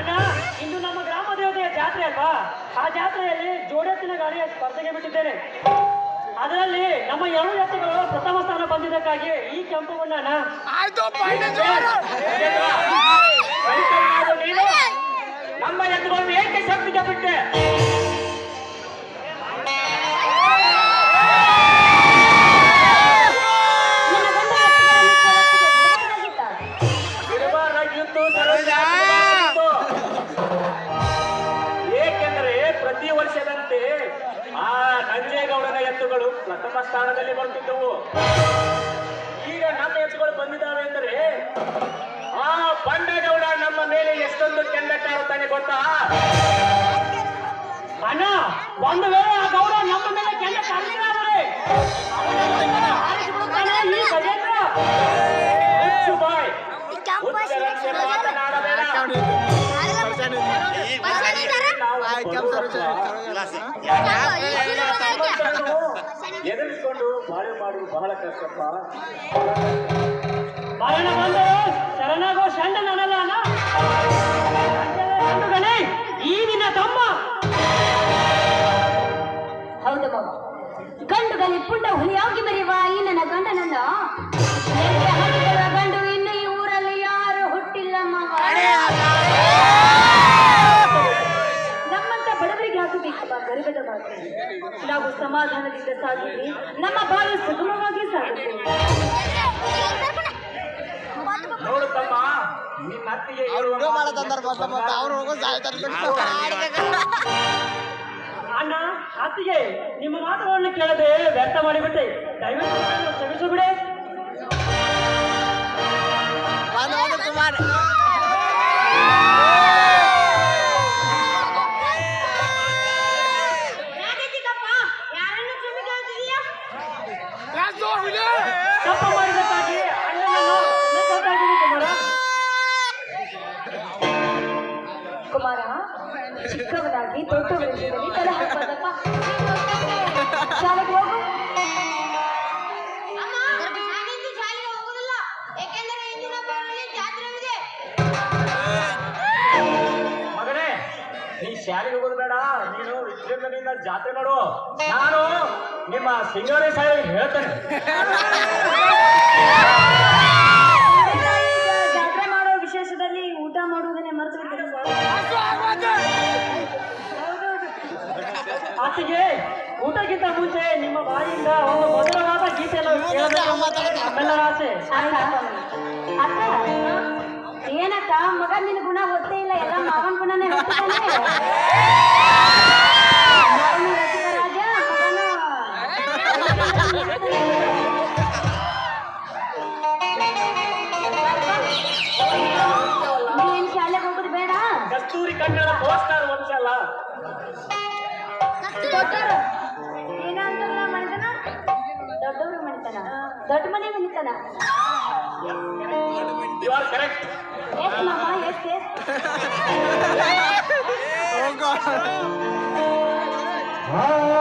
ಅಣ್ಣ, ಇಂದು ನಮ್ಮ ಗ್ರಾಮ ದೇವತೆಯ ಜಾತ್ರೆ ಅಲ್ವಾ? ಆ ಜಾತ್ರೆಯಲ್ಲಿ ಜೋಡೆತ್ತಿನ ಗಾಡಿಯ ಸ್ಪರ್ಧೆಗೆ ಬಿಟ್ಟಿದ್ದೇನೆ. ಅದರಲ್ಲಿ ನಮ್ಮ 2 ಎತ್ತುಗಳು ಪ್ರಥಮ ಸ್ಥಾನ ಬಂದಿದ್ದಕ್ಕಾಗಿ ಈ ಕೆಂಪು ಬಣ್ಣ ಅಣ್ಣ. ನಮ್ಮ ಎತ್ತುಗಳನ್ನು ಏಕೆ ಶಕ್ತಿಗೆ ಬಿಟ್ಟೆ? ಏಕೆಂದರೆ ಪ್ರತಿ ವರ್ಷದಂತೆ ಆ ನಂಜೇಗೌಡನ ಎತ್ತುಗಳು ಪ್ರಥಮ ಸ್ಥಾನದಲ್ಲಿ ಬರುತ್ತಿದ್ದವು. ಈಗ ನಮ್ಮ ಎತ್ತುಗಳು ಬಂದಿದ್ದಾವೆ ಎಂದರೆ ಆ ಬಂಡೇಗೌಡ ನಮ್ಮ ಮೇಲೆ ಎಷ್ಟೊಂದು ಕೆಂಡಕಾರುತ್ತಾನೆ ಗೊತ್ತಾ? ಅಣ್ಣ, ಒಂದು ವೇಳೆ ಆ ಗೌಡ ನಮ್ಮ ಮೇಲೆ ಕೆಂಡ ಕಾರಿದರೆ ಈ ಗಜೇಂದ್ರ ಹುಚ್ಚು ಬಾಯ್, ಹುಚ್ಚರಂತೆ ಮಾತನಾಡಬೇಡ. ಎದುರಿಸಿಕೊಂಡು ಬಾಳೆ ಮಾಡುವುದು ಬಹಳ ಕಷ್ಟಪ್ಪ. ಮರಣ ಬಂದು ಶರಣಾಗೋ ಶಂಡ ನನಲ್ಲ ಅಣ್ಣ. ಗಣೇ, ಈ ನಿನ್ನ ತಮ್ಮ. ಹೌದು ಮಾವ, ಗಂಡುಗಲಿ ಪುಂಡ ಹುಲಿಯಾಗಿ ಬರೆಯುವ ಈ ನನ್ನ ಗಂಡನನ್ನ ಗಂಡು ಇನ್ನು ಈ ಊರಲ್ಲಿ ಯಾರು ಹುಟ್ಟಿಲ್ಲ ಮಾವ. ನಮ್ಮಂತ ಬಡವರಿಗೆ ಹಾಕಬೇಕಮ್ಮ ಗರಿಬದ ಮಾತು. ನಾವು ಸಮಾಧಾನದಿಂದ ಸಾಗಿದ್ವಿ, ನಮ್ಮ ಬಾಳು ಸುಗಮವಾಗಿ ಸಾಗುತ್ತೇವೆ. ನೋಡು ತಮ್ಮ, ನಿನ್ನ ಅತ್ತಿಗೆ ಅಣ್ಣ, ಅತ್ತಿಗೆ ನಿಮ್ಮ ಮಾತುಗಳನ್ನು ಕೇಳದೆ ವ್ಯರ್ಥ ಮಾಡಿಬಿಟ್ಟೆ. ದಯವಿಟ್ಟು ಕ್ಷಮಿಸಿಬಿಡೆ. ಕುಮಾರ್ ತಪ್ಪು ಮಾಡಿದ್ದಕ್ಕಾಗಿ ಅಣ್ಣನನ್ನು ಕ್ಷಮಿಸಬೇಕಾಗಿದೆ ಕುಮಾರ. ಕುಮಾರ, ಚಿಕ್ಕವನಾಗಿ ದೊಡ್ಡವರಿಗೆ ತಲೆ ಹಾಕಬಾರದಪ್ಪ. ಶಾಲೆಗೆ ಹೋಗು. ಮಗನೇ, ನೀ ಶಾಲೆಗೆ ಹೋಗೋದು ಬೇಡ, ನೀನು ವಿಜೃಂಭಣೆಯಿಂದ ಜಾತ್ರೆ ಮಾಡು. ನಾನು ನಿಮ್ಮ ಸಿಂಗಾರಿ ಸಾಯಿ ಹೇಳ್ತೇನೆ. ಜಾತ್ರೆ ಮಾಡೋ ವಿಶೇಷದಲ್ಲಿ ಊಟ ಮಾಡುವುದನ್ನೇ ಮರೆತು ಬಿಟ್ಟಿದೆ. ಅತ್ತಿಗೆ, ಊಟಕ್ಕಿಂತ ಮುಂಚೆ ನಿಮ್ಮ ಬಾಯಿಯಿಂದ ಒಂದು ಮಧುರವಾದ ಗೀತೆಯನ್ನು ಕೇಳಬೇಕು ನಮ್ಮೆಲ್ಲರ ಆಸೆ. ಅಕ್ಕ, ಏನಕ್ಕ ಮಗ ನಿನ್ನ ಗುಣ ಗೊತ್ತೇ ಇಲ್ಲ, ಎಲ್ಲ ಮಾವನ ಗುಣನೇ ಹೋಗ್ತಾನೆ. ರಾಜ ಮಗನು ನೀನ್ ಶಾಲೆಗೆ ಹೋಗುದು ಬೇಡ. ಕಸ್ತೂರಿ ಕನ್ನಡ ಪೋಸ್ಟರ್ ಒಂದ್ಸಲ ಏನಂತಲ್ಲ ಮನಿತನ, ದೊಡ್ಡವರು ಮನಿತನ, ದೊಡ್ಡ ಮನೆ ಮನಿತನ. You are correct. ಎಸ್ ಮಾಮ, ಎಸ್ ಎಸ್. Oh God.